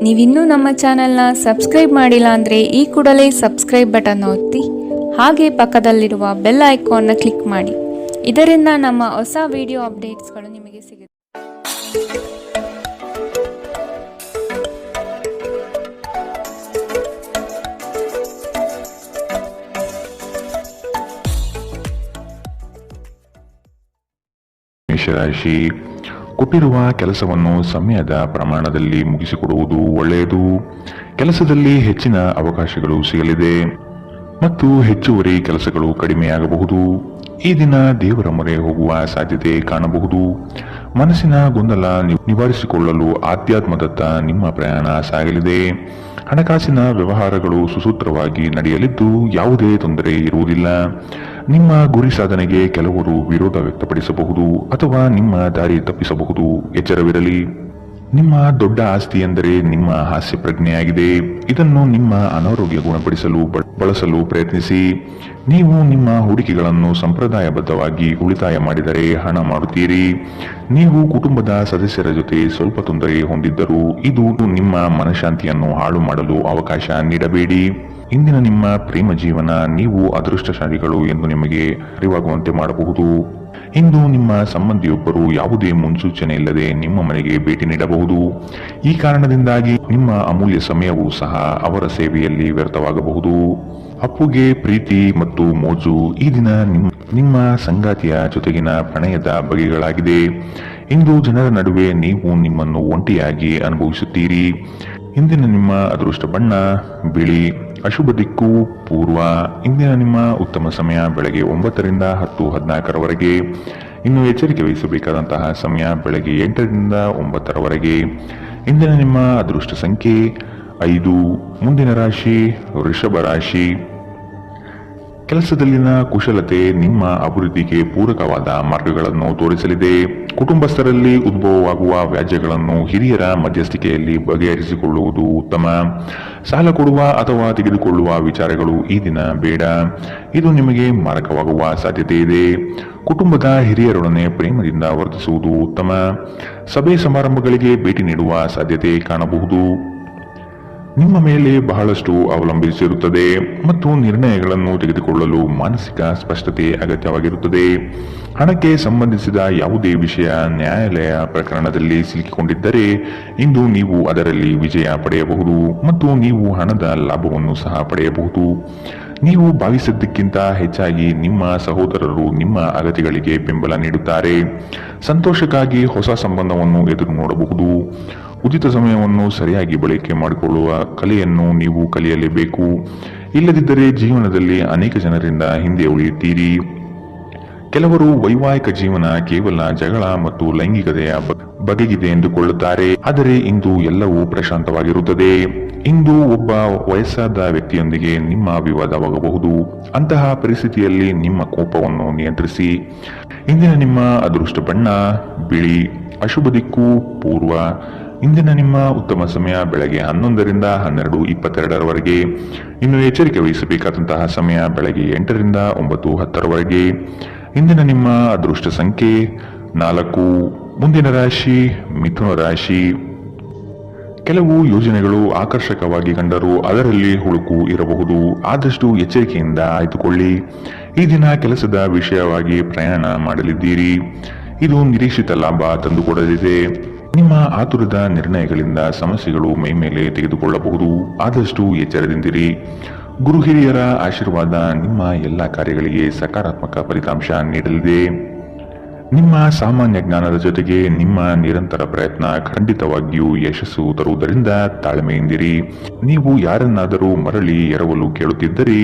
ನೀವಿನ್ನೂ ನಮ್ಮ ಚಾನೆಲ್ನ ಸಬ್ಸ್ಕ್ರೈಬ್ ಮಾಡಿಲ್ಲ ಅಂದರೆ ಈ ಕೂಡಲೇ ಸಬ್ಸ್ಕ್ರೈಬ್ ಬಟನ್ ಒತ್ತಿ ಹಾಗೆ ಪಕ್ಕದಲ್ಲಿರುವ ಬೆಲ್ ಐಕಾನ್ನ ಕ್ಲಿಕ್ ಮಾಡಿ. ಇದರಿಂದ ನಮ್ಮ ಹೊಸ ವಿಡಿಯೋ ಅಪ್ಡೇಟ್ಸ್ಗಳು ನಿಮಗೆ ಸಿಗುತ್ತೆ. ಮೇಷರಾಶಿ, ಕೊಟ್ಟಿರುವ ಕೆಲಸವನ್ನು ಸಮಯದ ಪ್ರಮಾಣದಲ್ಲಿ ಮುಗಿಸಿಕೊಡುವುದು ಒಳ್ಳೆಯದು. ಕೆಲಸದಲ್ಲಿ ಹೆಚ್ಚಿನ ಅವಕಾಶಗಳು ಸಿಗಲಿದೆ ಮತ್ತು ಹೆಚ್ಚುವರಿ ಕೆಲಸಗಳು ಕಡಿಮೆಯಾಗಬಹುದು. ಈ ದಿನ ದೇವರ ಮೊರೆ ಹೋಗುವ ಸಾಧ್ಯತೆ ಕಾಣಬಹುದು. ಮನಸ್ಸಿನ ಗೊಂದಲ ನಿವಾರಿಸಿಕೊಳ್ಳಲು ಆಧ್ಯಾತ್ಮದತ್ತ ನಿಮ್ಮ ಪ್ರಯಾಣ ಸಾಗಲಿದೆ. ಹಣಕಾಸಿನ ವ್ಯವಹಾರಗಳು ಸುಸೂತ್ರವಾಗಿ ನಡೆಯಲಿದ್ದು ಯಾವುದೇ ತೊಂದರೆ ಇರುವುದಿಲ್ಲ. ನಿಮ್ಮ ಗುರಿ ಸಾಧನೆಗೆ ಕೆಲವರು ವಿರೋಧ ವ್ಯಕ್ತಪಡಿಸಬಹುದು ಅಥವಾ ನಿಮ್ಮ ದಾರಿ ತಪ್ಪಿಸಬಹುದು. ಎಚ್ಚರವಿರಲಿ. ನಿಮ್ಮ ದೊಡ್ಡ ಆಸ್ತಿ ಎಂದರೆ ನಿಮ್ಮ ಹಾಸ್ಯ ಪ್ರಜ್ಞೆಯಾಗಿದೆ. ಇದನ್ನು ನಿಮ್ಮ ಅನಾರೋಗ್ಯ ಗುಣಪಡಿಸಲು ಬಳಸಲು ಪ್ರಯತ್ನಿಸಿ. ನೀವು ನಿಮ್ಮ ಹೂಡಿಕೆಗಳನ್ನು ಸಂಪ್ರದಾಯಬದ್ಧವಾಗಿ ಉಳಿತಾಯ ಮಾಡಿದರೆ ಹಣ ಮಾಡುತ್ತೀರಿ. ನೀವು ಕುಟುಂಬದ ಸದಸ್ಯರ ಜೊತೆ ಸ್ವಲ್ಪ ತೊಂದರೆ ಹೊಂದಿದ್ದರೂ ಇದು ನಿಮ್ಮ ಮನಃಶಾಂತಿಯನ್ನು ಹಾಳು ಮಾಡಲು ಅವಕಾಶ ನೀಡಬೇಡಿ. ಇಂದಿನ ನಿಮ್ಮ ಪ್ರೇಮ ಜೀವನ ನೀವು ಅದೃಷ್ಟಶಾಲಿಗಳು ಎಂದು ನಿಮಗೆ ಅರಿವಾಗುವಂತೆ ಮಾಡಬಹುದು. ಇಂದು ನಿಮ್ಮ ಸಂಬಂಧಿಯೊಬ್ಬರು ಯಾವುದೇ ಮುನ್ಸೂಚನೆ ಇಲ್ಲದೆ ನಿಮ್ಮ ಮನೆಗೆ ಭೇಟಿ ನೀಡಬಹುದು. ಈ ಕಾರಣದಿಂದಾಗಿ ನಿಮ್ಮ ಅಮೂಲ್ಯ ಸಮಯವೂ ಸಹ ಅವರ ಸೇವೆಯಲ್ಲಿ ವ್ಯರ್ಥವಾಗಬಹುದು. ಅಪ್ಪುಗೆ ಪ್ರೀತಿ ಮತ್ತು ಮೋಜು ಈ ದಿನ ನಿಮ್ಮ ಸಂಗಾತಿಯ ಜೊತೆಗಿನ ಪ್ರಣಯದ ಬಗೆಗಳಾಗಿದೆ. ಇಂದು ಜನರ ನಡುವೆ ನೀವು ನಿಮ್ಮನ್ನು ಒಂಟಿಯಾಗಿ ಅನುಭವಿಸುತ್ತೀರಿ. ಇಂದಿನ ನಿಮ್ಮ ಅದೃಷ್ಟ ಬಣ್ಣ ಬಿಳಿ. ಅಶುಭ ದಿಕ್ಕು ಪೂರ್ವ. ಇಂದಿನ ನಿಮ್ಮ ಉತ್ತಮ ಸಮಯ ಬೆಳಗ್ಗೆ 9ರಿಂದ 10:14ರವರೆಗೆ. ಇನ್ನು ಎಚ್ಚರಿಕೆ ವಹಿಸಬೇಕಾದಂತಹ ಸಮಯ ಬೆಳಗ್ಗೆ 8ರಿಂದ 9ರವರೆಗೆ. ಇಂದಿನ ನಿಮ್ಮ ಅದೃಷ್ಟ ಸಂಖ್ಯೆ 5. ಮುಂದಿನ ರಾಶಿ ವೃಷಭ ರಾಶಿ. ಕೆಲಸದಲ್ಲಿನ ಕುಶಲತೆ ನಿಮ್ಮ ಅಭಿವೃದ್ಧಿಗೆ ಪೂರಕವಾದ ಮಾರ್ಗಗಳನ್ನು ತೋರಿಸಲಿದೆ. ಕುಟುಂಬಸ್ಥರಲ್ಲಿ ಉದ್ಭವವಾಗುವ ವ್ಯಾಜ್ಯಗಳನ್ನು ಹಿರಿಯರ ಮಧ್ಯಸ್ಥಿಕೆಯಲ್ಲಿ ಬಗೆಹರಿಸಿಕೊಳ್ಳುವುದು ಉತ್ತಮ. ಸಾಲ ಕೊಡುವ ಅಥವಾ ತೆಗೆದುಕೊಳ್ಳುವ ವಿಚಾರಗಳು ಈ ದಿನ ಬೇಡ. ಇದು ನಿಮಗೆ ಮಾರಕವಾಗುವ ಸಾಧ್ಯತೆ ಇದೆ. ಕುಟುಂಬದ ಹಿರಿಯರೊಡನೆ ಪ್ರೇಮದಿಂದ ವರ್ತಿಸುವುದು ಉತ್ತಮ. ಸಭೆ ಸಮಾರಂಭಗಳಿಗೆ ಭೇಟಿ ನೀಡುವ ಸಾಧ್ಯತೆ ಕಾಣಬಹುದು. ನಿಮ್ಮ ಮೇಲೆ ಬಹಳಷ್ಟು ಅವಲಂಬಿಸಿರುತ್ತದೆ ಮತ್ತು ನಿರ್ಣಯಗಳನ್ನು ತೆಗೆದುಕೊಳ್ಳಲು ಮಾನಸಿಕ ಸ್ಪಷ್ಟತೆ ಅಗತ್ಯವಾಗಿರುತ್ತದೆ. ಹಣಕ್ಕೆ ಸಂಬಂಧಿಸಿದ ಯಾವುದೇ ವಿಷಯ ನ್ಯಾಯಾಲಯ ಪ್ರಕರಣದಲ್ಲಿ ಸಿಲುಕಿಕೊಂಡಿದ್ದರೆ ಇಂದು ನೀವು ಅದರಲ್ಲಿ ವಿಜಯ ಪಡೆಯಬಹುದು ಮತ್ತು ನೀವು ಹಣದ ಲಾಭವನ್ನು ಸಹ ಪಡೆಯಬಹುದು. ನೀವು ಭಾವಿಸಿದ್ದಕ್ಕಿಂತ ಹೆಚ್ಚಾಗಿ ನಿಮ್ಮ ಸಹೋದರರು ನಿಮ್ಮ ಅಗತ್ಯಗಳಿಗೆ ಬೆಂಬಲ ನೀಡುತ್ತಾರೆ. ಸಂತೋಷಕ್ಕಾಗಿ ಹೊಸ ಸಂಬಂಧವನ್ನು ಎದುರು ನೋಡಬಹುದು. ಉಚಿತ ಸಮಯವನ್ನು ಸರಿಯಾಗಿ ಬಳಕೆ ಮಾಡಿಕೊಳ್ಳುವ ಕಲೆಯನ್ನು ನೀವು ಕಲಿಯಲೇಬೇಕು. ಇಲ್ಲದಿದ್ದರೆ ಜೀವನದಲ್ಲಿ ಅನೇಕ ಜನರಿಂದ ಹಿಂದೆ ಉಳಿಯುತ್ತೀರಿ. ಕೆಲವರು ವೈವಾಹಿಕ ಜೀವನ ಕೇವಲ ಜಗಳ ಮತ್ತು ಲೈಂಗಿಕತೆಯ ಬಗೆಗಿದೆ ಎಂದುಕೊಳ್ಳುತ್ತಾರೆ. ಆದರೆ ಇಂದು ಎಲ್ಲವೂ ಪ್ರಶಾಂತವಾಗಿರುತ್ತದೆ. ಇಂದು ಒಬ್ಬ ವಯಸ್ಸಾದ ವ್ಯಕ್ತಿಯೊಂದಿಗೆ ನಿಮ್ಮ ವಿವಾದವಾಗಬಹುದು. ಅಂತಹ ಪರಿಸ್ಥಿತಿಯಲ್ಲಿ ನಿಮ್ಮ ಕೋಪವನ್ನು ನಿಯಂತ್ರಿಸಿ. ಇಂದಿನ ನಿಮ್ಮ ಅದೃಷ್ಟ ಬಣ್ಣ ಬಿಳಿ. ಅಶುಭ ದಿಕ್ಕು ಪೂರ್ವ. ಇಂದಿನ ನಿಮ್ಮ ಉತ್ತಮ ಸಮಯ ಬೆಳಗ್ಗೆ 11ರಿಂದ 12:22ರವರೆಗೆ. ಇನ್ನು ಎಚ್ಚರಿಕೆ ವಹಿಸಬೇಕಾದಂತಹ ಸಮಯ ಬೆಳಗ್ಗೆ 8ರಿಂದ 9:10ರವರೆಗೆ. ಇಂದಿನ ನಿಮ್ಮ ಅದೃಷ್ಟ ಸಂಖ್ಯೆ 4. ಮುಂದಿನ ರಾಶಿ ಮಿಥುನ ರಾಶಿ. ಕೆಲವು ಯೋಜನೆಗಳು ಆಕರ್ಷಕವಾಗಿ ಕಂಡರೂ ಅದರಲ್ಲಿ ಹುಳುಕು ಇರಬಹುದು. ಆದಷ್ಟು ಎಚ್ಚರಿಕೆಯಿಂದ ಆಯ್ದುಕೊಳ್ಳಿ. ಈ ದಿನ ಕೆಲಸದ ವಿಷಯವಾಗಿ ಪ್ರಯಾಣ ಮಾಡಲಿದ್ದೀರಿ. ಇದು ನಿರೀಕ್ಷಿತ ಲಾಭ ತಂದುಕೊಡಲಿದೆ. ನಿಮ್ಮ ಆತುರದ ನಿರ್ಣಯಗಳಿಂದ ಸಮಸ್ಯೆಗಳು ಮೈಮೇಲೆ ತೆಗೆದುಕೊಳ್ಳಬಹುದು. ಆದಷ್ಟು ಎಚ್ಚರದಿಂದಿರಿ. ಗುರು ಹಿರಿಯರ ಆಶೀರ್ವಾದ ನಿಮ್ಮ ಎಲ್ಲ ಕಾರ್ಯಗಳಿಗೆ ಸಕಾರಾತ್ಮಕ ಫಲಿತಾಂಶ ನೀಡಲಿದೆ. ನಿಮ್ಮ ಸಾಮಾನ್ಯ ಜ್ಞಾನದ ಜೊತೆಗೆ ನಿಮ್ಮ ನಿರಂತರ ಪ್ರಯತ್ನ ಖಂಡಿತವಾಗಿಯೂ ಯಶಸ್ಸು ತರುವುದರಿಂದ ತಾಳ್ಮೆಯಿಂದಿರಿ. ನೀವು ಯಾರನ್ನಾದರೂ ಮರಳಿ ಎರವಲು ಕೇಳುತ್ತಿದ್ದರೆ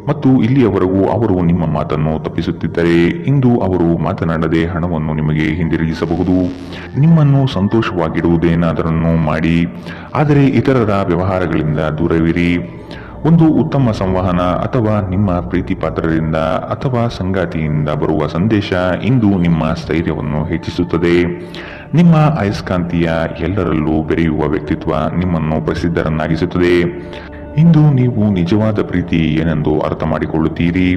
ಮತ್ತು ಇಲ್ಲಿಯವರೆಗೂ ಅವರು ನಿಮ್ಮ ಮಾತನ್ನು ತಪ್ಪಿಸುತ್ತಿದ್ದರೆ ಇಂದು ಅವರು ಮಾತನಾಡದೆ ಹಣವನ್ನು ನಿಮಗೆ ಹಿಂದಿರುಗಿಸಬಹುದು. ನಿಮ್ಮನ್ನು ಸಂತೋಷವಾಗಿಡುವುದೇನಾದರನ್ನು ಮಾಡಿ, ಆದರೆ ಇತರರ ವ್ಯವಹಾರಗಳಿಂದ ದೂರವಿರಿ. ಒಂದು ಉತ್ತಮ ಸಂವಹನ ಅಥವಾ ನಿಮ್ಮ ಪ್ರೀತಿ ಪಾತ್ರರಿಂದ ಅಥವಾ ಸಂಗಾತಿಯಿಂದ ಬರುವ ಸಂದೇಶ ಇಂದು ನಿಮ್ಮ ಸ್ಥೈರ್ಯವನ್ನು ಹೆಚ್ಚಿಸುತ್ತದೆ. ನಿಮ್ಮ ಅಯಸ್ಕಾಂತೀಯ ಎಲ್ಲರಲ್ಲೂ ಬೆರೆಯುವ ವ್ಯಕ್ತಿತ್ವ ನಿಮ್ಮನ್ನು ಪ್ರಸಿದ್ಧರನ್ನಾಗಿಸುತ್ತದೆ. ಇಂದು ನೀವು ನಿಜವಾದ ಪ್ರೀತಿ ಏನೆಂದು ಅರ್ಥ ಮಾಡಿಕೊಳ್ಳುತ್ತೀರಿ.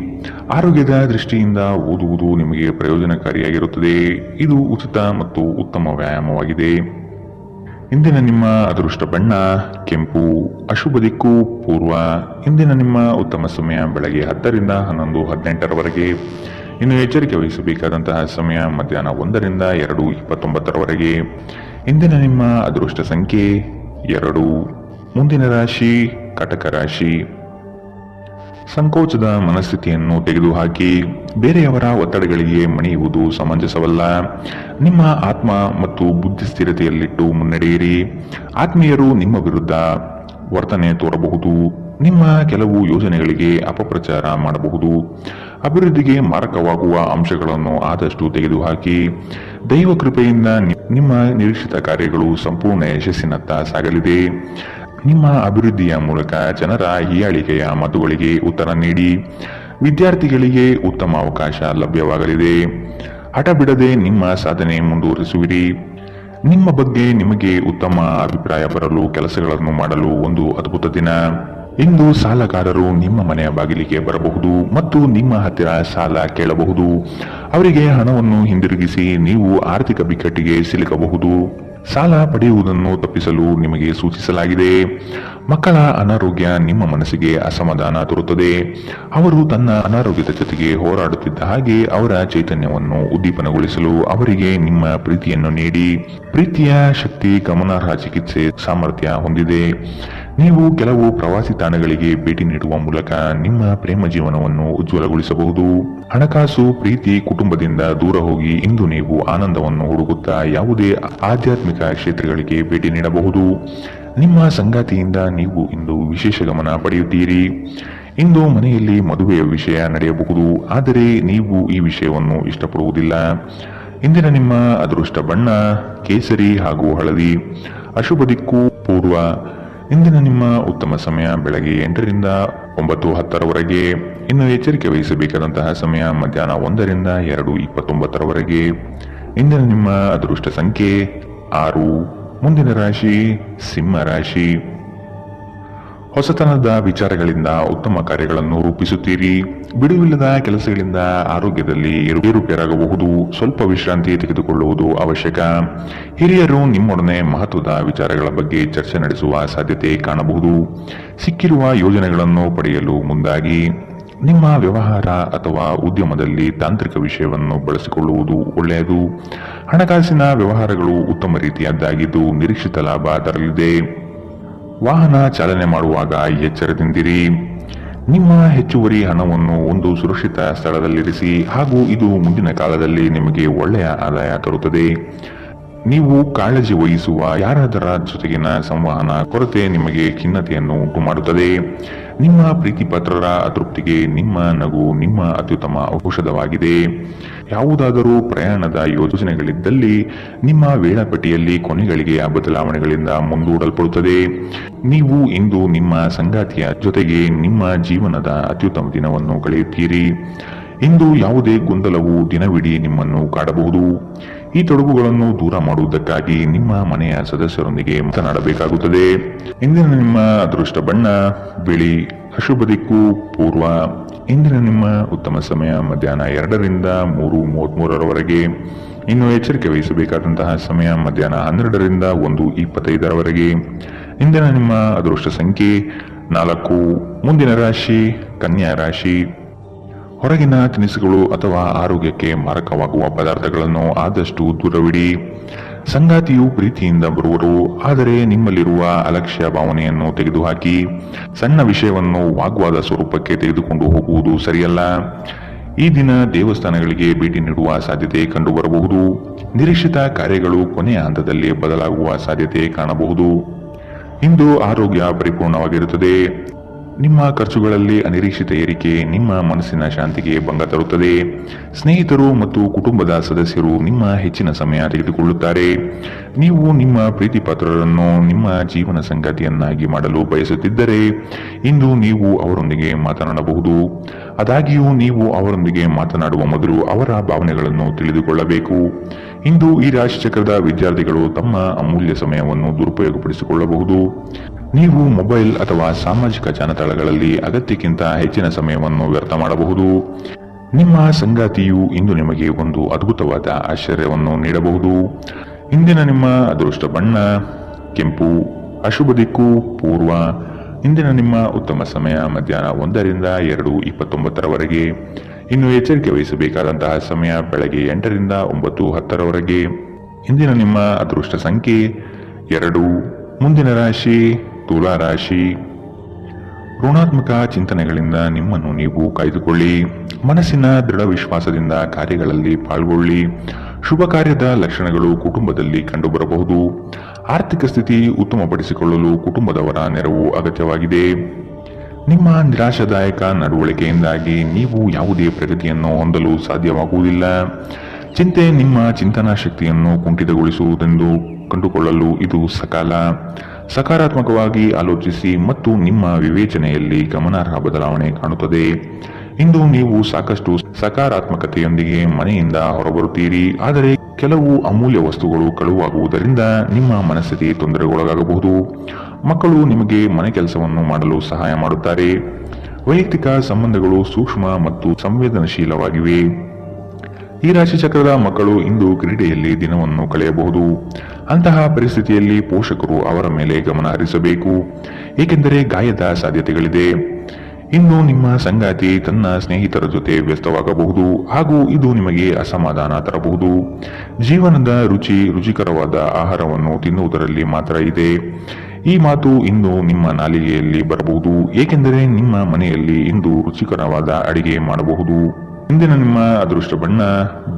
ಆರೋಗ್ಯದ ದೃಷ್ಟಿಯಿಂದ ಓದುವುದು ನಿಮಗೆ ಪ್ರಯೋಜನಕಾರಿಯಾಗಿರುತ್ತದೆ. ಇದು ಉಚಿತ ಮತ್ತು ಉತ್ತಮ ವ್ಯಾಯಾಮವಾಗಿದೆ. ಇಂದಿನ ನಿಮ್ಮ ಅದೃಷ್ಟ ಬಣ್ಣ ಕೆಂಪು, ಅಶುಭ ದಿಕ್ಕು ಪೂರ್ವ. ಇಂದಿನ ನಿಮ್ಮ ಉತ್ತಮ ಸಮಯ ಬೆಳಗ್ಗೆ 10 ರಿಂದ 11, 18ರವರೆಗೆ. ಇನ್ನು ಎಚ್ಚರಿಕೆ ವಹಿಸಬೇಕಾದಂತಹ ಸಮಯ ಮಧ್ಯಾಹ್ನ 1 ರಿಂದ 2:29ರವರೆಗೆ. ಇಂದಿನ ನಿಮ್ಮ ಅದೃಷ್ಟ ಸಂಖ್ಯೆ 2. ಮುಂದಿನ ರಾಶಿ ಕಟಕ ರಾಶಿ. ಸಂಕೋಚದ ಮನಸ್ಥಿತಿಯನ್ನು ತೆಗೆದುಹಾಕಿ ಬೇರೆಯವರ ಒತ್ತಡಗಳಿಗೆ ಮಣಿಯುವುದು ಸಮಂಜಸವಲ್ಲ. ನಿಮ್ಮ ಆತ್ಮ ಮತ್ತು ಬುದ್ಧಿ ಸ್ಥಿರತೆಯಲ್ಲಿಟ್ಟು ಮುನ್ನಡೆಯಿರಿ. ಆತ್ಮೀಯರು ನಿಮ್ಮ ವಿರುದ್ಧ ವರ್ತನೆ ತೋರಬಹುದು. ನಿಮ್ಮ ಕೆಲವು ಯೋಜನೆಗಳಿಗೆ ಅಪಪ್ರಚಾರ ಮಾಡಬಹುದು. ಅಭಿವೃದ್ಧಿಗೆ ಮಾರಕವಾಗುವ ಅಂಶಗಳನ್ನು ಆದಷ್ಟು ತೆಗೆದುಹಾಕಿ. ದೈವ ಕೃಪೆಯಿಂದ ನಿಮ್ಮ ನಿರೀಕ್ಷಿತ ಕಾರ್ಯಗಳು ಸಂಪೂರ್ಣ ಯಶಸ್ಸಿನತ್ತ ಸಾಗಲಿದೆ. ನಿಮ್ಮ ಅಭಿವೃದ್ಧಿಯ ಮೂಲಕ ಜನರ ಹೀಯಾಳಿಕೆಯ ಮಾತುಗಳಿಗೆ ಉತ್ತರ ನೀಡಿ. ವಿದ್ಯಾರ್ಥಿಗಳಿಗೆ ಉತ್ತಮ ಅವಕಾಶ ಲಭ್ಯವಾಗಲಿದೆ. ಹಠ ಬಿಡದೆ ನಿಮ್ಮ ಸಾಧನೆ ಮುಂದುವರಿಸುವಿರಿ. ನಿಮ್ಮ ಬಗ್ಗೆ ನಿಮಗೆ ಉತ್ತಮ ಅಭಿಪ್ರಾಯ ಬರಲು ಕೆಲಸಗಳನ್ನು ಮಾಡಲು ಒಂದು ಅದ್ಭುತ ದಿನ. ಇಂದು ಸಾಲಗಾರರು ನಿಮ್ಮ ಮನೆಯ ಬಾಗಿಲಿಗೆ ಬರಬಹುದು ಮತ್ತು ನಿಮ್ಮ ಹತ್ತಿರ ಸಾಲ ಕೇಳಬಹುದು. ಅವರಿಗೆ ಹಣವನ್ನು ಹಿಂದಿರುಗಿಸಿ ನೀವು ಆರ್ಥಿಕ ಬಿಕ್ಕಟ್ಟಿಗೆ ಸಿಲುಕಬಹುದು. ಸಾಲ ಪಡೆಯುವುದನ್ನು ತಪ್ಪಿಸಲು ನಿಮಗೆ ಸೂಚಿಸಲಾಗಿದೆ. ಮಕ್ಕಳ ಅನಾರೋಗ್ಯ ನಿಮ್ಮ ಮನಸ್ಸಿಗೆ ಅಸಮಾಧಾನ ತರುತ್ತದೆ. ಅವರು ತನ್ನ ಅನಾರೋಗ್ಯದ ಜೊತೆಗೆ ಹೋರಾಡುತ್ತಿದ್ದ ಹಾಗೆ ಅವರ ಚೈತನ್ಯವನ್ನು ಉದ್ದೀಪನಗೊಳಿಸಲು ಅವರಿಗೆ ನಿಮ್ಮ ಪ್ರೀತಿಯನ್ನು ನೀಡಿ. ಪ್ರೀತಿಯ ಶಕ್ತಿ ಗಮನಾರ್ಹ ಚಿಕಿತ್ಸೆ ಸಾಮರ್ಥ್ಯ ಹೊಂದಿದೆ. ನೀವು ಕೆಲವು ಪ್ರವಾಸಿ ತಾಣಗಳಿಗೆ ಭೇಟಿ ನೀಡುವ ಮೂಲಕ ನಿಮ್ಮ ಪ್ರೇಮ ಜೀವನವನ್ನು ಉಜ್ವಲಗೊಳಿಸಬಹುದು. ಹಣಕಾಸು, ಪ್ರೀತಿ, ಕುಟುಂಬದಿಂದ ದೂರ ಹೋಗಿ ಇಂದು ನೀವು ಆನಂದವನ್ನು ಹುಡುಕುತ್ತಾ ಯಾವುದೇ ಆಧ್ಯಾತ್ಮಿಕ ಕ್ಷೇತ್ರಗಳಿಗೆ ಭೇಟಿ ನೀಡಬಹುದು. ನಿಮ್ಮ ಸಂಗಾತಿಯಿಂದ ನೀವು ಇಂದು ವಿಶೇಷ ಗಮನ ಪಡೆಯುತ್ತೀರಿ. ಇಂದು ಮನೆಯಲ್ಲಿ ಮದುವೆಯ ವಿಷಯ ನಡೆಯಬಹುದು, ಆದರೆ ನೀವು ಈ ವಿಷಯವನ್ನು ಇಷ್ಟಪಡುವುದಿಲ್ಲ. ಇಂದಿನ ನಿಮ್ಮ ಅದೃಷ್ಟ ಬಣ್ಣ ಕೇಸರಿ ಹಾಗೂ ಹಳದಿ, ಅಶುಭ ದಿಕ್ಕು ಪೂರ್ವ. ಇಂದಿನ ನಿಮ್ಮ ಉತ್ತಮ ಸಮಯ ಬೆಳಗ್ಗೆ 8 ರಿಂದ 9:10ರವರೆಗೆ. ಇನ್ನು ಎಚ್ಚರಿಕೆ ವಹಿಸಬೇಕಾದಂತಹ ಸಮಯ ಮಧ್ಯಾಹ್ನ 1 ರಿಂದ 2:29ರವರೆಗೆ. ಇಂದಿನ ನಿಮ್ಮ ಅದೃಷ್ಟ ಸಂಖ್ಯೆ 6. ಮುಂದಿನ ರಾಶಿ ಸಿಂಹ ರಾಶಿ. ಹೊಸತನದ ವಿಚಾರಗಳಿಂದ ಉತ್ತಮ ಕಾರ್ಯಗಳನ್ನು ರೂಪಿಸುತ್ತೀರಿ. ಬಿಡುವಿಲ್ಲದ ಕೆಲಸಗಳಿಂದ ಆರೋಗ್ಯದಲ್ಲಿ ಏರುಪೇರಾಗಬಹುದು. ಸ್ವಲ್ಪ ವಿಶ್ರಾಂತಿ ತೆಗೆದುಕೊಳ್ಳುವುದು ಅವಶ್ಯಕ. ಹಿರಿಯರು ನಿಮ್ಮೊಡನೆ ಮಹತ್ವದ ವಿಚಾರಗಳ ಬಗ್ಗೆ ಚರ್ಚೆ ನಡೆಸುವ ಸಾಧ್ಯತೆ ಕಾಣಬಹುದು. ಸಿಕ್ಕಿರುವ ಯೋಜನೆಗಳನ್ನು ಪಡೆಯಲು ಮುಂದಾಗಿ. ನಿಮ್ಮ ವ್ಯವಹಾರ ಅಥವಾ ಉದ್ಯಮದಲ್ಲಿ ತಾಂತ್ರಿಕ ವಿಷಯವನ್ನು ಬಳಸಿಕೊಳ್ಳುವುದು ಒಳ್ಳೆಯದು. ಹಣಕಾಸಿನ ವ್ಯವಹಾರಗಳು ಉತ್ತಮ ರೀತಿಯದ್ದಾಗಿದ್ದು ನಿರೀಕ್ಷಿತ ಲಾಭ ತರಲಿದೆ. ವಾಹನ ಚಾಲನೆ ಮಾಡುವಾಗ ಎಚ್ಚರದಿಂದಿರಿ. ನಿಮ್ಮ ಹೆಚ್ಚುವರಿ ಹಣವನ್ನು ಒಂದು ಸುರಕ್ಷಿತ ಸ್ಥಳದಲ್ಲಿರಿಸಿ ಹಾಗೂ ಇದು ಮುಂದಿನ ಕಾಲದಲ್ಲಿ ನಿಮಗೆ ಒಳ್ಳೆಯ ಆದಾಯ ತರುತ್ತದೆ. ನೀವು ಕಾಳಜಿ ವಹಿಸುವ ಯಾರಾದರ ಜೊತೆಗಿನ ಸಂವಹನ ಕೊರತೆ ನಿಮಗೆ ಖಿನ್ನತೆಯನ್ನು ಉಂಟು ಮಾಡುತ್ತದೆ. ನಿಮ್ಮ ಪ್ರೀತಿಪಾತ್ರರ ಅತೃಪ್ತಿಗೆ ನಿಮ್ಮ ನಗು ನಿಮ್ಮ ಅತ್ಯುತ್ತಮ ಔಷಧವಾಗಿದೆ. ಯಾವುದಾದರೂ ಪ್ರಯಾಣದ ಯೋಜನೆಗಳಿದ್ದಲ್ಲಿ ನಿಮ್ಮ ವೇಳಾಪಟ್ಟಿಯಲ್ಲಿ ಕೊನೆಗಳಿಗೆ ಬದಲಾವಣೆಗಳಿಂದ ಮುಂದೂಡಲ್ಪಡುತ್ತದೆ. ನೀವು ಇಂದು ನಿಮ್ಮ ಸಂಗಾತಿಯ ಜೊತೆಗೆ ನಿಮ್ಮ ಜೀವನದ ಅತ್ಯುತ್ತಮ ದಿನವನ್ನು ಕಳೆಯುತ್ತೀರಿ. ಇಂದು ಯಾವುದೇ ಗೊಂದಲವು ದಿನವಿಡೀ ನಿಮ್ಮನ್ನು ಕಾಡಬಹುದು. ಈ ತೊಡಗುಗಳನ್ನು ದೂರ ಮಾಡುವುದಕ್ಕಾಗಿ ನಿಮ್ಮ ಮನೆಯ ಸದಸ್ಯರೊಂದಿಗೆ ಮಾತನಾಡಬೇಕಾಗುತ್ತದೆ. ಇಂದಿನ ನಿಮ್ಮ ಅದೃಷ್ಟ ಬಣ್ಣ ಬಿಳಿ, ಅಶುಭ ದಿಕ್ಕು ಪೂರ್ವ. ಇಂದಿನ ನಿಮ್ಮ ಉತ್ತಮ ಸಮಯ ಮಧ್ಯಾಹ್ನ 2 ರಿಂದ 3:33ರವರೆಗೆ. ಇನ್ನು ಎಚ್ಚರಿಕೆ ವಹಿಸಬೇಕಾದಂತಹ ಸಮಯ ಮಧ್ಯಾಹ್ನ 12 ರಿಂದ 1:25ರವರೆಗೆ. ಇಂದಿನ ನಿಮ್ಮ ಅದೃಷ್ಟ ಸಂಖ್ಯೆ 4. ಮುಂದಿನ ರಾಶಿ ಕನ್ಯಾ ರಾಶಿ. ಹೊರಗಿನ ತಿನಿಸುಗಳು ಅಥವಾ ಆರೋಗ್ಯಕ್ಕೆ ಮಾರಕವಾಗುವ ಪದಾರ್ಥಗಳನ್ನು ಆದಷ್ಟು ದೂರವಿಡಿ. ಸಂಗಾತಿಯು ಪ್ರೀತಿಯಿಂದ ಬರುವರು, ಆದರೆ ನಿಮ್ಮಲ್ಲಿರುವ ಅಲಕ್ಷ್ಯ ಭಾವನೆಯನ್ನು ತೆಗೆದುಹಾಕಿ. ಸಣ್ಣ ವಿಷಯವನ್ನು ವಾಗ್ವಾದ ಸ್ವರೂಪಕ್ಕೆ ತೆಗೆದುಕೊಂಡು ಹೋಗುವುದು ಸರಿಯಲ್ಲ. ಈ ದಿನ ದೇವಸ್ಥಾನಗಳಿಗೆ ಭೇಟಿ ನೀಡುವ ಸಾಧ್ಯತೆ ಕಂಡುಬರಬಹುದು. ನಿರೀಕ್ಷಿತ ಕಾರ್ಯಗಳು ಕೊನೆಯ ಹಂತದಲ್ಲಿ ಬದಲಾಗುವ ಸಾಧ್ಯತೆ ಕಾಣಬಹುದು. ಇಂದು ಆರೋಗ್ಯ ಪರಿಪೂರ್ಣವಾಗಿರುತ್ತದೆ. ನಿಮ್ಮ ಖರ್ಚುಗಳಲ್ಲಿ ಅನಿರೀಕ್ಷಿತ ಏರಿಕೆ ನಿಮ್ಮ ಮನಸ್ಸಿನ ಶಾಂತಿಗೆ ಭಂಗ ತರುತ್ತದೆ. ಸ್ನೇಹಿತರು ಮತ್ತು ಕುಟುಂಬದ ಸದಸ್ಯರು ನಿಮ್ಮ ಹೆಚ್ಚಿನ ಸಮಯ ತೆಗೆದುಕೊಳ್ಳುತ್ತಾರೆ. ನೀವು ನಿಮ್ಮ ಪ್ರೀತಿಪಾತ್ರರನ್ನು ನಿಮ್ಮ ಜೀವನ ಸಂಗಾತಿಯನ್ನಾಗಿ ಮಾಡಲು ಬಯಸುತ್ತಿದ್ದರೆ ಇಂದು ನೀವು ಅವರೊಂದಿಗೆ ಮಾತನಾಡಬಹುದು. ಆದಾಗ್ಯೂ ನೀವು ಅವರೊಂದಿಗೆ ಮಾತನಾಡುವ ಮೊದಲು ಅವರ ಭಾವನೆಗಳನ್ನು ತಿಳಿದುಕೊಳ್ಳಬೇಕು. ಇಂದು ಈ ರಾಶಿಚಕ್ರದ ವಿದ್ಯಾರ್ಥಿಗಳು ತಮ್ಮ ಅಮೂಲ್ಯ ಸಮಯವನ್ನು ದುರುಪಯೋಗಪಡಿಸಿಕೊಳ್ಳಬಹುದು. ನೀವು ಮೊಬೈಲ್ ಅಥವಾ ಸಾಮಾಜಿಕ ಜಾಲತಾಣಗಳಲ್ಲಿ ಅಗತ್ಯಕ್ಕಿಂತ ಹೆಚ್ಚಿನ ಸಮಯವನ್ನು ವ್ಯರ್ಥ ಮಾಡಬಹುದು. ನಿಮ್ಮ ಸಂಗಾತಿಯು ಇಂದು ನಿಮಗೆ ಒಂದು ಅದ್ಭುತವಾದ ಆಶ್ಚರ್ಯವನ್ನು ನೀಡಬಹುದು. ಇಂದಿನ ನಿಮ್ಮ ಅದೃಷ್ಟ ಬಣ್ಣ ಕೆಂಪು. ಅಶುಭ ದಿಕ್ಕು ಪೂರ್ವ. ಇಂದಿನ ನಿಮ್ಮ ಉತ್ತಮ ಸಮಯ ಮಧ್ಯಾಹ್ನ 1ರಿಂದ 2:29 ಇನ್ನು ಎಚ್ಚರಿಕೆ ವಹಿಸಬೇಕಾದಂತಹ ಸಮಯ ಬೆಳಗ್ಗೆ 8ರಿಂದ 9:10 ಇಂದಿನ ನಿಮ್ಮ ಅದೃಷ್ಟ ಸಂಖ್ಯೆ 2. ಮುಂದಿನ ರಾಶಿ ತುಲಾ ರಾಶಿ. ಋಣಾತ್ಮಕ ಚಿಂತನೆಗಳಿಂದ ನಿಮ್ಮನ್ನು ನೀವು ಕಾಯ್ದುಕೊಳ್ಳಿ. ಮನಸ್ಸಿನ ದೃಢ ವಿಶ್ವಾಸದಿಂದ ಕಾರ್ಯಗಳಲ್ಲಿ ಪಾಲ್ಗೊಳ್ಳಿ. ಶುಭ ಕಾರ್ಯದ ಲಕ್ಷಣಗಳು ಕುಟುಂಬದಲ್ಲಿ ಕಂಡುಬರಬಹುದು. ಆರ್ಥಿಕ ಸ್ಥಿತಿ ಉತ್ತಮಪಡಿಸಿಕೊಳ್ಳಲು ಕುಟುಂಬದವರ ನೆರವು ಅಗತ್ಯವಾಗಿದೆ. ನಿಮ್ಮ ನಿರಾಶಾದಾಯಕ ನಡವಳಿಕೆಯಿಂದಾಗಿ ನೀವು ಯಾವುದೇ ಪ್ರಗತಿಯನ್ನು ಹೊಂದಲು ಸಾಧ್ಯವಾಗುವುದಿಲ್ಲ. ಚಿಂತೆ ನಿಮ್ಮ ಚಿಂತನಾ ಶಕ್ತಿಯನ್ನು ಕುಂಠಿತಗೊಳಿಸುವುದೆಂದು ಕಂಡುಕೊಳ್ಳಲು ಇದು ಸಕಾಲ. ಸಕಾರಾತ್ಮಕವಾಗಿ ಆಲೋಚಿಸಿ ಮತ್ತು ನಿಮ್ಮ ವಿವೇಚನೆಯಲ್ಲಿ ಗಮನಾರ್ಹ ಬದಲಾವಣೆ ಕಾಣುತ್ತದೆ. ಇಂದು ನೀವು ಸಾಕಷ್ಟು ಸಕಾರಾತ್ಮಕತೆಯೊಂದಿಗೆ ಮನೆಯಿಂದ ಹೊರಬರುತ್ತೀರಿ. ಆದರೆ ಕೆಲವು ಅಮೂಲ್ಯ ವಸ್ತುಗಳು ಕಳುವಾಗುವುದರಿಂದ ನಿಮ್ಮ ಮನಸ್ಥಿತಿ ತೊಂದರೆಗೊಳಗಾಗಬಹುದು. ಮಕ್ಕಳು ನಿಮಗೆ ಮನೆ ಕೆಲಸವನ್ನು ಮಾಡಲು ಸಹಾಯ ಮಾಡುತ್ತಾರೆ. ವೈಯಕ್ತಿಕ ಸಂಬಂಧಗಳು ಸೂಕ್ಷ್ಮ ಮತ್ತು ಸಂವೇದನಶೀಲವಾಗಿವೆ. ಈ ರಾಶಿ ಚಕ್ರದ ಮಕ್ಕಳು ಇಂದು ಕ್ರೀಡೆಯಲ್ಲಿ ದಿನವನ್ನು ಕಳೆಯಬಹುದು. ಅಂತಹ ಪರಿಸ್ಥಿತಿಯಲ್ಲಿ ಪೋಷಕರು ಅವರ ಮೇಲೆ ಗಮನ ಹರಿಸಬೇಕು, ಏಕೆಂದರೆ ಗಾಯದ ಸಾಧ್ಯತೆಗಳಿದೆ. ಇನ್ನು ನಿಮ್ಮ ಸಂಗಾತಿ ತನ್ನ ಸ್ನೇಹಿತರ ಜೊತೆ ವ್ಯಸ್ತವಾಗಬಹುದು ಹಾಗೂ ಇದು ನಿಮಗೆ ಅಸಮಾಧಾನ ತರಬಹುದು. ಜೀವನದ ರುಚಿಕರವಾದ ಆಹಾರವನ್ನು ತಿನ್ನುವುದರಲ್ಲಿ ಮಾತ್ರ ಇದೆ. ಈ ಮಾತು ಇಂದು ನಿಮ್ಮ ನಾಲಿಗೆಯಲ್ಲಿ ಬರಬಹುದು, ಏಕೆಂದರೆ ನಿಮ್ಮ ಮನೆಯಲ್ಲಿ ಇಂದು ರುಚಿಕರವಾದ ಅಡಿಗೆ ಮಾಡಬಹುದು. ಇಂದಿನ ನಿಮ್ಮ ಅದೃಷ್ಟ ಬಣ್ಣ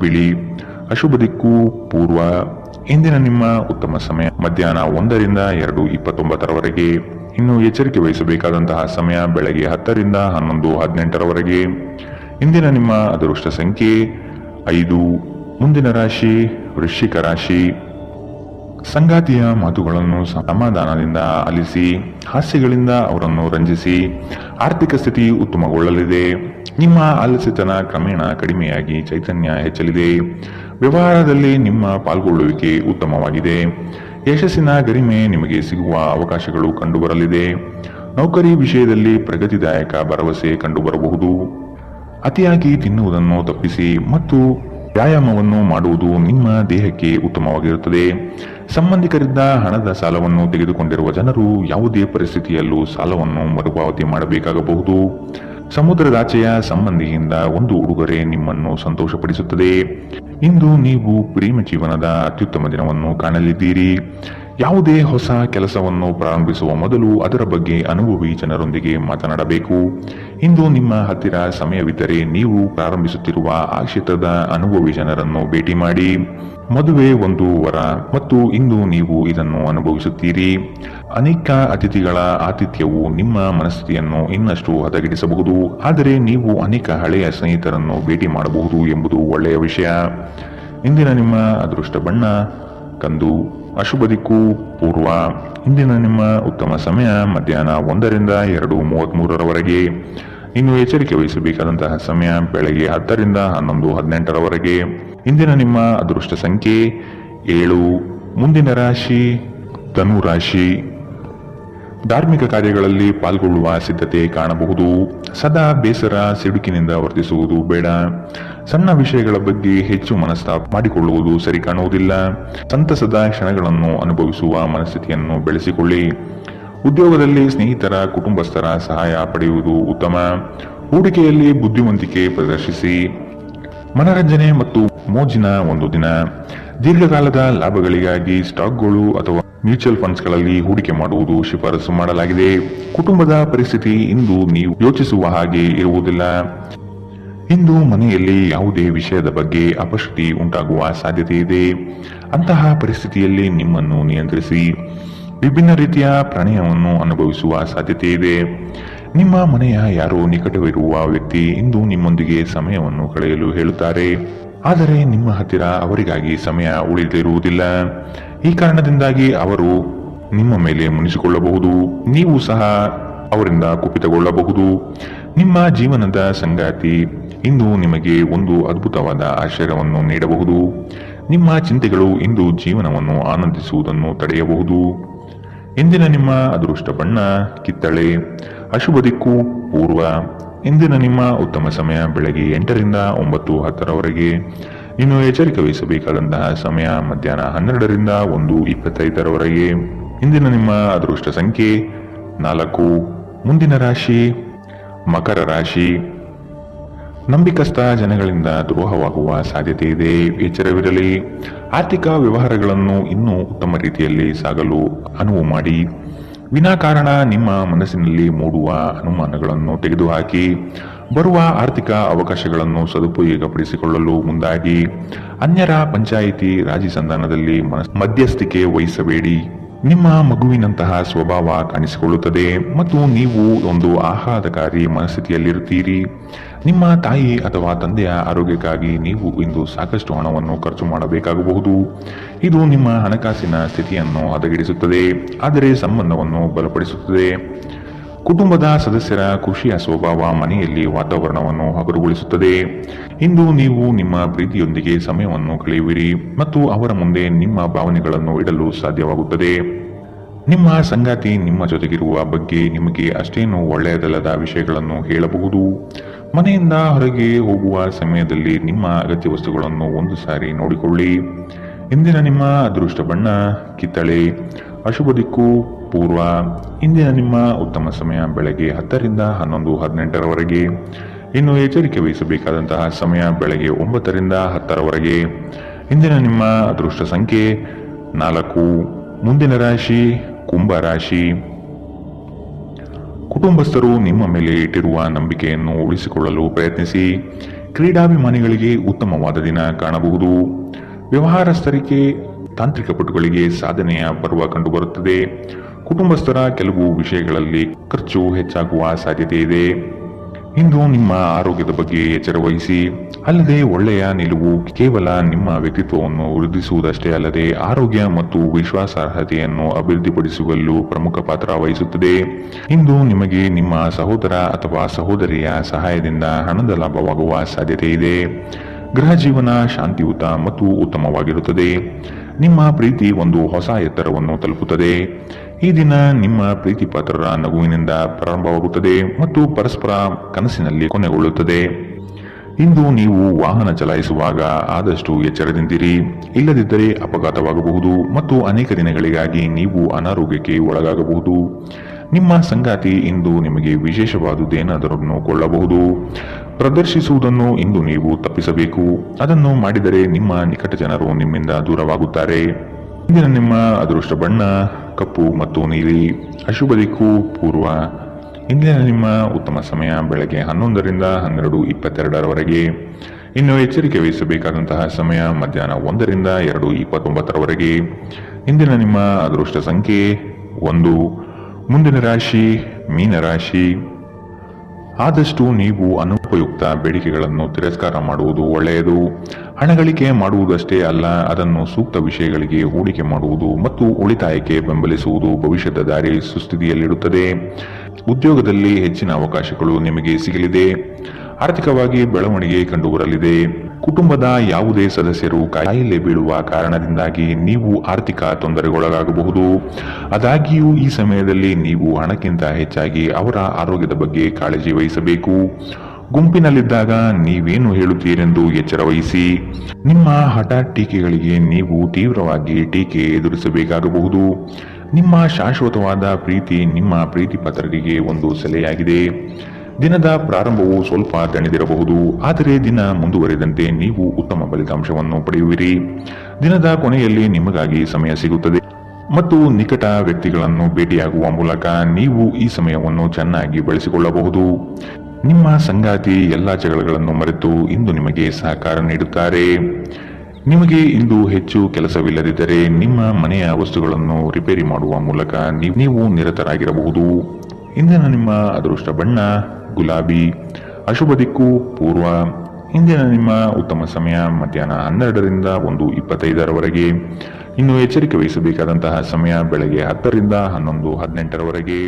ಬಿಳಿ. ಅಶುಭ ದಿಕ್ಕು ಪೂರ್ವ. ಇಂದಿನ ನಿಮ್ಮ ಉತ್ತಮ ಸಮಯ ಮಧ್ಯಾಹ್ನ 1ರಿಂದ 2:29 ಇನ್ನು ಎಚ್ಚರಿಕೆ ವಹಿಸಬೇಕಾದಂತಹ ಸಮಯ ಬೆಳಗ್ಗೆ 10ರಿಂದ 11:18 ಇಂದಿನ ನಿಮ್ಮ ಅದೃಷ್ಟ ಸಂಖ್ಯೆ 5. ಮುಂದಿನ ರಾಶಿ ವೃಶ್ಚಿಕ ರಾಶಿ. ಸಂಗಾತಿಯ ಮಾತುಗಳನ್ನು ಸಮಾಧಾನದಿಂದ ಆಲಿಸಿ. ಹಾಸ್ಯಗಳಿಂದ ಅವರನ್ನು ರಂಜಿಸಿ. ಆರ್ಥಿಕ ಸ್ಥಿತಿ ಉತ್ತಮಗೊಳ್ಳಲಿದೆ. ನಿಮ್ಮ ಆಲಸ್ಯತನ ಕ್ರಮೇಣ ಕಡಿಮೆಯಾಗಿ ಚೈತನ್ಯ ಹೆಚ್ಚಲಿದೆ. ವ್ಯವಹಾರದಲ್ಲಿ ನಿಮ್ಮ ಪಾಲ್ಗೊಳ್ಳುವಿಕೆ ಉತ್ತಮವಾಗಿದೆ. ಯಶಸ್ಸಿನ ಗರಿಮೆ ನಿಮಗೆ ಸಿಗುವ ಅವಕಾಶಗಳು ಕಂಡುಬರಲಿದೆ. ನೌಕರಿ ವಿಷಯದಲ್ಲಿ ಪ್ರಗತಿದಾಯಕ ಭರವಸೆ ಕಂಡುಬರಬಹುದು. ಅತಿಯಾಗಿ ತಿನ್ನುವುದನ್ನು ತಪ್ಪಿಸಿ ಮತ್ತು ವ್ಯಾಯಾಮವನ್ನು ಮಾಡುವುದು ನಿಮ್ಮ ದೇಹಕ್ಕೆ ಉತ್ತಮವಾಗಿರುತ್ತದೆ. ಸಂಬಂಧಿಕರಿಂದ ಹಣದ ಸಾಲವನ್ನು ತೆಗೆದುಕೊಂಡಿರುವ ಜನರು ಯಾವುದೇ ಪರಿಸ್ಥಿತಿಯಲ್ಲೂ ಸಾಲವನ್ನು ಮರುಪಾವತಿ ಮಾಡಬೇಕಾಗಬಹುದು. ಸಮುದ್ರದಾಚೆಯ ಸಂಬಂಧಿಯಿಂದ ಒಂದು ಉಡುಗೊರೆ ನಿಮ್ಮನ್ನು ಸಂತೋಷಪಡಿಸುತ್ತದೆ. ಇಂದು ನೀವು ಪ್ರೇಮ ಜೀವನದ ಅತ್ಯುತ್ತಮ ದಿನವನ್ನು ಕಾಣಲಿದ್ದೀರಿ. ಯಾವುದೇ ಹೊಸ ಕೆಲಸವನ್ನು ಪ್ರಾರಂಭಿಸುವ ಮೊದಲು ಅದರ ಬಗ್ಗೆ ಅನುಭವಿ ಜನರೊಂದಿಗೆ ಮಾತನಾಡಬೇಕು. ಇಂದು ನಿಮ್ಮ ಹತ್ತಿರ ಸಮಯವಿದ್ದರೆ ನೀವು ಪ್ರಾರಂಭಿಸುತ್ತಿರುವ ಆ ಕ್ಷೇತ್ರದ ಅನುಭವಿ ಜನರನ್ನು ಭೇಟಿ ಮಾಡಿ. ಮದುವೆ ಒಂದು ವರ ಮತ್ತು ಇಂದು ನೀವು ಇದನ್ನು ಅನುಭವಿಸುತ್ತೀರಿ. ಅನೇಕ ಅತಿಥಿಗಳ ಆತಿಥ್ಯವು ನಿಮ್ಮ ಮನಸ್ಥಿತಿಯನ್ನು ಇನ್ನಷ್ಟು ಹದಗೆಡಿಸಬಹುದು. ಆದರೆ ನೀವು ಅನೇಕ ಹಳೆಯ ಸ್ನೇಹಿತರನ್ನು ಭೇಟಿ ಮಾಡಬಹುದು ಎಂಬುದು ಒಳ್ಳೆಯ ವಿಷಯ. ಇಂದಿನ ನಿಮ್ಮ ಅದೃಷ್ಟ ಬಣ್ಣ ಕಂದು. ಅಶುಭ ದಿಕ್ಕು ಪೂರ್ವ. ಇಂದಿನ ನಿಮ್ಮ ಉತ್ತಮ ಸಮಯ ಮಧ್ಯಾಹ್ನ 1ರಿಂದ 2:33 ಇನ್ನು ಎಚ್ಚರಿಕೆ ವಹಿಸಬೇಕಾದಂತಹ ಸಮಯ ಬೆಳಗ್ಗೆ 10ರಿಂದ 11:18 ಇಂದಿನ ನಿಮ್ಮ ಅದೃಷ್ಟ ಸಂಖ್ಯೆ 7. ಮುಂದಿನ ರಾಶಿ ಧನು ರಾಶಿ. ಧಾರ್ಮಿಕ ಕಾರ್ಯಗಳಲ್ಲಿ ಪಾಲ್ಗೊಳ್ಳುವ ಸಿದ್ಧತೆ ಕಾಣಬಹುದು. ಸದಾ ಬೇಸರ ಸಿಡುಕಿನಿಂದ ವರ್ತಿಸುವುದು ಬೇಡ. ಸಣ್ಣ ವಿಷಯಗಳ ಬಗ್ಗೆ ಹೆಚ್ಚು ಮನಸ್ತಾಪ ಮಾಡಿಕೊಳ್ಳುವುದು ಸರಿ ಕಾಣುವುದಿಲ್ಲ. ಸಂತಸದ ಕ್ಷಣಗಳನ್ನು ಅನುಭವಿಸುವ ಮನಸ್ಥಿತಿಯನ್ನು ಬೆಳೆಸಿಕೊಳ್ಳಿ. ಉದ್ಯೋಗದಲ್ಲಿ ಸ್ನೇಹಿತರ ಕುಟುಂಬಸ್ಥರ ಸಹಾಯ ಪಡೆಯುವುದು ಉತ್ತಮ. ಹೂಡಿಕೆಯಲ್ಲಿ ಬುದ್ಧಿವಂತಿಕೆ ಪ್ರದರ್ಶಿಸಿ. ಮನರಂಜನೆ ಮತ್ತು ಮೋಜಿನ ಒಂದು ದಿನ. ದೀರ್ಘಕಾಲದ ಲಾಭಗಳಿಗಾಗಿ ಸ್ಟಾಕ್ಗಳು ಅಥವಾ ಮ್ಯೂಚುವಲ್ ಫಂಡ್ಸ್ಗಳಲ್ಲಿ ಹೂಡಿಕೆ ಮಾಡುವುದು ಶಿಫಾರಸು ಮಾಡಲಾಗಿದೆ. ಕುಟುಂಬದ ಪರಿಸ್ಥಿತಿ ಇಂದು ನೀವು ಯೋಚಿಸುವ ಹಾಗೆ ಇರುವುದಿಲ್ಲ. ಇಂದು ಮನೆಯಲ್ಲಿ ಯಾವುದೇ ವಿಷಯದ ಬಗ್ಗೆ ಅಪಶ್ರುತಿ ಉಂಟಾಗುವ ಸಾಧ್ಯತೆ ಇದೆ. ಅಂತಹ ಪರಿಸ್ಥಿತಿಯಲ್ಲಿ ನಿಮ್ಮನ್ನು ನಿಯಂತ್ರಿಸಿ. ವಿಭಿನ್ನ ರೀತಿಯ ಪ್ರಣಯವನ್ನು ಅನುಭವಿಸುವ ಸಾಧ್ಯತೆ ಇದೆ. ನಿಮ್ಮ ಮನೆಯ ಯಾರೋ ನಿಕಟವಿರುವ ವ್ಯಕ್ತಿ ಇಂದು ನಿಮ್ಮೊಂದಿಗೆ ಸಮಯವನ್ನು ಕಳೆಯಲು ಹೇಳುತ್ತಾರೆ. ಆದರೆ ನಿಮ್ಮ ಹತ್ತಿರ ಅವರಿಗಾಗಿ ಸಮಯ ಉಳಿದಿರುವುದಿಲ್ಲ. ಈ ಕಾರಣದಿಂದಾಗಿ ಅವರು ನಿಮ್ಮ ಮೇಲೆ ಮುನಿಸಿಕೊಳ್ಳಬಹುದು. ನೀವು ಸಹ ಅವರಿಂದ ಕುಪಿತಗೊಳ್ಳಬಹುದು. ನಿಮ್ಮ ಜೀವನದ ಸಂಗಾತಿ ಇಂದು ನಿಮಗೆ ಒಂದು ಅದ್ಭುತವಾದ ಆಶ್ಚರ್ಯವನ್ನು ನೀಡಬಹುದು. ನಿಮ್ಮ ಚಿಂತೆಗಳು ಇಂದು ಜೀವನವನ್ನು ಆನಂದಿಸುವುದನ್ನು ತಡೆಯಬಹುದು. ಇಂದಿನ ನಿಮ್ಮ ಅದೃಷ್ಟ ಬಣ್ಣ ಕಿತ್ತಳೆ. ಅಶುಭ ದಿಕ್ಕು ಪೂರ್ವ. ಇಂದಿನ ನಿಮ್ಮ ಉತ್ತಮ ಸಮಯ ಬೆಳಗ್ಗೆ 8ರಿಂದ 9:10 ಇನ್ನು ಎಚ್ಚರಿಕೆ ವಹಿಸಬೇಕಾದಂತಹ ಸಮಯ ಮಧ್ಯಾಹ್ನ 12ರಿಂದ 1:25 ಇಂದಿನ ನಿಮ್ಮ ಅದೃಷ್ಟ ಸಂಖ್ಯೆ 4. ಮುಂದಿನ ರಾಶಿ ಮಕರ ರಾಶಿ. ನಂಬಿಕಸ್ಥ ಜನಗಳಿಂದ ದ್ರೋಹವಾಗುವ ಸಾಧ್ಯತೆ ಇದೆ, ಎಚ್ಚರವಿರಲಿ. ಆರ್ಥಿಕ ವ್ಯವಹಾರಗಳನ್ನು ಇನ್ನೂ ಉತ್ತಮ ರೀತಿಯಲ್ಲಿ ಸಾಗಲು ಅನುವು ಮಾಡಿ. ವಿನಾಕಾರಣ ನಿಮ್ಮ ಮನಸ್ಸಿನಲ್ಲಿ ಮೂಡುವ ಅನುಮಾನಗಳನ್ನು ತೆಗೆದುಹಾಕಿ ಬರುವ ಆರ್ಥಿಕ ಅವಕಾಶಗಳನ್ನು ಸದುಪಯೋಗಪಡಿಸಿಕೊಳ್ಳಲು ಮುಂದಾಗಿ. ಅನ್ಯರ ಪಂಚಾಯಿತಿ ರಾಜಿ ಸಂಧಾನದಲ್ಲಿ ಮಧ್ಯಸ್ಥಿಕೆ ವಹಿಸಬೇಡಿ. ನಿಮ್ಮ ಮಗುವಿನಂತಹ ಸ್ವಭಾವ ಕಾಣಿಸಿಕೊಳ್ಳುತ್ತದೆ ಮತ್ತು ನೀವು ಒಂದು ಆಹ್ಲಾದಕಾರಿ ಮನಸ್ಥಿತಿಯಲ್ಲಿರುತ್ತೀರಿ. ನಿಮ್ಮ ತಾಯಿ ಅಥವಾ ತಂದೆಯ ಆರೋಗ್ಯಕ್ಕಾಗಿ ನೀವು ಇಂದು ಸಾಕಷ್ಟು ಹಣವನ್ನು ಖರ್ಚು ಮಾಡಬೇಕಾಗಬಹುದು. ಇದು ನಿಮ್ಮ ಹಣಕಾಸಿನ ಸ್ಥಿತಿಯನ್ನು ಹದಗೆಡಿಸುತ್ತದೆ, ಆದರೆ ಸಂಬಂಧವನ್ನು ಬಲಪಡಿಸುತ್ತದೆ. ಕುಟುಂಬದ ಸದಸ್ಯರ ಖುಷಿಯ ಸ್ವಭಾವ ಮನೆಯಲ್ಲಿ ವಾತಾವರಣವನ್ನು ಹಗುರಗೊಳಿಸುತ್ತದೆ. ಇಂದು ನೀವು ನಿಮ್ಮ ಪ್ರೀತಿಯೊಂದಿಗೆ ಸಮಯವನ್ನು ಕಳೆಯುವಿರಿ ಮತ್ತು ಅವರ ಮುಂದೆ ನಿಮ್ಮ ಭಾವನೆಗಳನ್ನು ಇಡಲು ಸಾಧ್ಯವಾಗುತ್ತದೆ. ನಿಮ್ಮ ಸಂಗಾತಿ ನಿಮ್ಮ ಜೊತೆಗಿರುವ ಬಗ್ಗೆ ನಿಮಗೆ ಅಷ್ಟೇನು ಒಳ್ಳೆಯದಲ್ಲದ ವಿಷಯಗಳನ್ನು ಹೇಳಬಹುದು. ಮನೆಯಿಂದ ಹೊರಗೆ ಹೋಗುವ ಸಮಯದಲ್ಲಿ ನಿಮ್ಮ ಅಗತ್ಯ ವಸ್ತುಗಳನ್ನು ಒಂದು ಸಾರಿ ನೋಡಿಕೊಳ್ಳಿ. ಇಂದಿನ ನಿಮ್ಮ ಅದೃಷ್ಟ ಬಣ್ಣ ಕಿತ್ತಳೆ. ಅಶುಭ ದಿಕ್ಕು ಪೂರ್ವ. ಇಂದಿನ ನಿಮ್ಮ ಉತ್ತಮ ಸಮಯ ಬೆಳಗ್ಗೆ 10 ರಿಂದ 11:18ರವರೆಗೆ. ಇನ್ನು ಎಚ್ಚರಿಕೆ ವಹಿಸಬೇಕಾದಂತಹ ಸಮಯ ಬೆಳಗ್ಗೆ 9 ರಿಂದ 10ರವರೆಗೆ. ಇಂದಿನ ನಿಮ್ಮ ಅದೃಷ್ಟ ಸಂಖ್ಯೆ 4. ಮುಂದಿನ ರಾಶಿ ಕುಂಭ ರಾಶಿ. ಕುಟುಂಬಸ್ಥರು ನಿಮ್ಮ ಮೇಲೆ ಇಟ್ಟಿರುವ ನಂಬಿಕೆಯನ್ನು ಉಳಿಸಿಕೊಳ್ಳಲು ಪ್ರಯತ್ನಿಸಿ. ಕ್ರೀಡಾಭಿಮಾನಿಗಳಿಗೆ ಉತ್ತಮವಾದ ದಿನ ಕಾಣಬಹುದು. ವ್ಯವಹಾರಸ್ಥರಿಗೆ ತಾಂತ್ರಿಕ ಪಟುಗಳಿಗೆ ಸಾಧನೆಯ ಪರ್ವ ಕಂಡುಬರುತ್ತದೆ. ಕುಟುಂಬಸ್ಥರ ಕೆಲವು ವಿಷಯಗಳಲ್ಲಿ ಖರ್ಚು ಹೆಚ್ಚಾಗುವ ಸಾಧ್ಯತೆ ಇದೆ. ಇಂದು ನಿಮ್ಮ ಆರೋಗ್ಯದ ಬಗ್ಗೆ ಎಚ್ಚರ ವಹಿಸಿ. ಅಲ್ಲದೆ ಒಳ್ಳೆಯ ನಿಲುವು ಕೇವಲ ನಿಮ್ಮ ವ್ಯಕ್ತಿತ್ವವನ್ನು ವೃದ್ಧಿಸುವುದಷ್ಟೇ ಅಲ್ಲದೆ ಆರೋಗ್ಯ ಮತ್ತು ವಿಶ್ವಾಸಾರ್ಹತೆಯನ್ನು ಅಭಿವೃದ್ಧಿಪಡಿಸುವಲ್ಲೂ ಪ್ರಮುಖ ಪಾತ್ರ ವಹಿಸುತ್ತದೆ. ಇಂದು ನಿಮಗೆ ನಿಮ್ಮ ಸಹೋದರ ಅಥವಾ ಸಹೋದರಿಯ ಸಹಾಯದಿಂದ ಹಣದ ಲಾಭವಾಗುವ ಸಾಧ್ಯತೆ ಇದೆ. ಗೃಹ ಜೀವನ ಶಾಂತಿಯುತ ಮತ್ತು ಉತ್ತಮವಾಗಿರುತ್ತದೆ. ನಿಮ್ಮ ಪ್ರೀತಿ ಒಂದು ಹೊಸ ಎತ್ತರವನ್ನು ತಲುಪುತ್ತದೆ. ಈ ದಿನ ನಿಮ್ಮ ಪ್ರೀತಿ ಪಾತ್ರರ ನಗುವಿನಿಂದ ಪ್ರಾರಂಭವಾಗುತ್ತದೆ ಮತ್ತು ಪರಸ್ಪರ ಕನಸಿನಲ್ಲಿ ಕೊನೆಗೊಳ್ಳುತ್ತದೆ. ಇಂದು ನೀವು ವಾಹನ ಚಲಾಯಿಸುವಾಗ ಆದಷ್ಟು ಎಚ್ಚರದಿಂದಿರಿ, ಇಲ್ಲದಿದ್ದರೆ ಅಪಘಾತವಾಗಬಹುದು ಮತ್ತು ಅನೇಕ ದಿನಗಳಿಗಾಗಿ ನೀವು ಅನಾರೋಗ್ಯಕ್ಕೆ ಒಳಗಾಗಬಹುದು. ನಿಮ್ಮ ಸಂಗಾತಿ ಇಂದು ನಿಮಗೆ ವಿಶೇಷವಾದುದೇನಾದರನ್ನು ಕೊಳ್ಳಬಹುದು. ಪ್ರದರ್ಶಿಸುವುದನ್ನು ಇಂದು ನೀವು ತಪ್ಪಿಸಬೇಕು. ಅದನ್ನು ಮಾಡಿದರೆ ನಿಮ್ಮ ನಿಕಟ ಜನರು ನಿಮ್ಮಿಂದ ದೂರವಾಗುತ್ತಾರೆ. ಇಂದಿನ ನಿಮ್ಮ ಅದೃಷ್ಟ ಬಣ್ಣ ಕಪ್ಪು ಮತ್ತು ನೀಲಿ. ಅಶುಭ ದಿಕ್ಕು ಪೂರ್ವ. ಇಂದಿನ ನಿಮ್ಮ ಉತ್ತಮ ಸಮಯ ಬೆಳಗ್ಗೆ 11 ರಿಂದ 12:22ರವರೆಗೆ. ಇನ್ನು ಎಚ್ಚರಿಕೆ ವಹಿಸಬೇಕಾದಂತಹ ಸಮಯ ಮಧ್ಯಾಹ್ನ 1 ರಿಂದ 2:29ರವರೆಗೆ. ಇಂದಿನ ನಿಮ್ಮ ಅದೃಷ್ಟ ಸಂಖ್ಯೆ 1. ಮುಂದಿನ ರಾಶಿ ಮೀನರಾಶಿ. ಆದಷ್ಟು ನೀವು ಅನುಪಯುಕ್ತ ಬೇಡಿಕೆಗಳನ್ನು ತಿರಸ್ಕಾರ ಮಾಡುವುದು ಒಳ್ಳೆಯದು. ಹಣಗಳಿಕೆ ಮಾಡುವುದಷ್ಟೇ ಅಲ್ಲ, ಅದನ್ನು ಸೂಕ್ತ ವಿಷಯಗಳಿಗೆ ಹೂಡಿಕೆ ಮಾಡುವುದು ಮತ್ತು ಉಳಿತಾಯಕ್ಕೆ ಬೆಂಬಲಿಸುವುದು ಭವಿಷ್ಯದ ದಾರಿ ಸುಸ್ಥಿತಿಯಲ್ಲಿಡುತ್ತದೆ. ಉದ್ಯೋಗದಲ್ಲಿ ಹೆಚ್ಚಿನ ಅವಕಾಶಗಳು ನಿಮಗೆ ಸಿಗಲಿದೆ. ಆರ್ಥಿಕವಾಗಿ ಬೆಳವಣಿಗೆ ಕಂಡುಬರಲಿದೆ. ಕುಟುಂಬದ ಯಾವುದೇ ಸದಸ್ಯರು ಕಾಯಿಲೆ ಬೀಳುವ ಕಾರಣದಿಂದಾಗಿ ನೀವು ಆರ್ಥಿಕ ತೊಂದರೆಗೊಳಗಾಗಬಹುದು. ಆದಾಗ್ಯೂ ಈ ಸಮಯದಲ್ಲಿ ನೀವು ಹಣಕ್ಕಿಂತ ಹೆಚ್ಚಾಗಿ ಅವರ ಆರೋಗ್ಯದ ಬಗ್ಗೆ ಕಾಳಜಿ ವಹಿಸಬೇಕು. ಗುಂಪಿನಲ್ಲಿದ್ದಾಗ ನೀವೇನು ಹೇಳುತ್ತೀರೆಂದು ಎಚ್ಚರ ವಹಿಸಿ. ನಿಮ್ಮ ಹಠಾತ್ ಟೀಕೆಗಳಿಗೆ ನೀವು ತೀವ್ರವಾಗಿ ಟೀಕೆ ಎದುರಿಸಬೇಕಾಗಬಹುದು. ನಿಮ್ಮ ಶಾಶ್ವತವಾದ ಪ್ರೀತಿ ನಿಮ್ಮ ಪ್ರೀತಿ ಪಾತ್ರರಿಗೆ ಒಂದು ಸೆಲೆಯಾಗಿದೆ. ದಿನದ ಪ್ರಾರಂಭವು ಸ್ವಲ್ಪ ದಣಿದಿರಬಹುದು, ಆದರೆ ದಿನ ಮುಂದುವರಿದಂತೆ ನೀವು ಉತ್ತಮ ಫಲಿತಾಂಶವನ್ನು ಪಡೆಯುವಿರಿ. ದಿನದ ಕೊನೆಯಲ್ಲಿ ನಿಮಗಾಗಿ ಸಮಯ ಸಿಗುತ್ತದೆ ಮತ್ತು ನಿಕಟ ವ್ಯಕ್ತಿಗಳನ್ನು ಭೇಟಿಯಾಗುವ ಮೂಲಕ ನೀವು ಈ ಸಮಯವನ್ನು ಚೆನ್ನಾಗಿ ಬಳಸಿಕೊಳ್ಳಬಹುದು. ನಿಮ್ಮ ಸಂಗಾತಿ ಎಲ್ಲ ಜಗಳಗಳನ್ನು ಮರೆತು ಇಂದು ನಿಮಗೆ ಸಹಕಾರ ನೀಡುತ್ತಾರೆ. ನಿಮಗೆ ಇಂದು ಹೆಚ್ಚು ಕೆಲಸವಿಲ್ಲದಿದ್ದರೆ ನಿಮ್ಮ ಮನೆಯ ವಸ್ತುಗಳನ್ನು ರಿಪೇರಿ ಮಾಡುವ ಮೂಲಕ ನೀವು ನಿರತರಾಗಿರಬಹುದು. ಇಂದಿನ ನಿಮ್ಮ ಅದೃಷ್ಟ ಬಣ್ಣ ಗುಲಾಬಿ. ಅಶುಭ ದಿಕ್ಕು ಪೂರ್ವ. ಇಂದಿನ ನಿಮ್ಮ ಉತ್ತಮ ಸಮಯ ಮಧ್ಯಾಹ್ನ 12 ರಿಂದ 1:25ರವರೆಗೆ. ಇನ್ನು ಎಚ್ಚರಿಕೆ ವಹಿಸಬೇಕಾದಂತಹ ಸಮಯ ಬೆಳಗ್ಗೆ 10 ರಿಂದ 11:18ರವರೆಗೆ.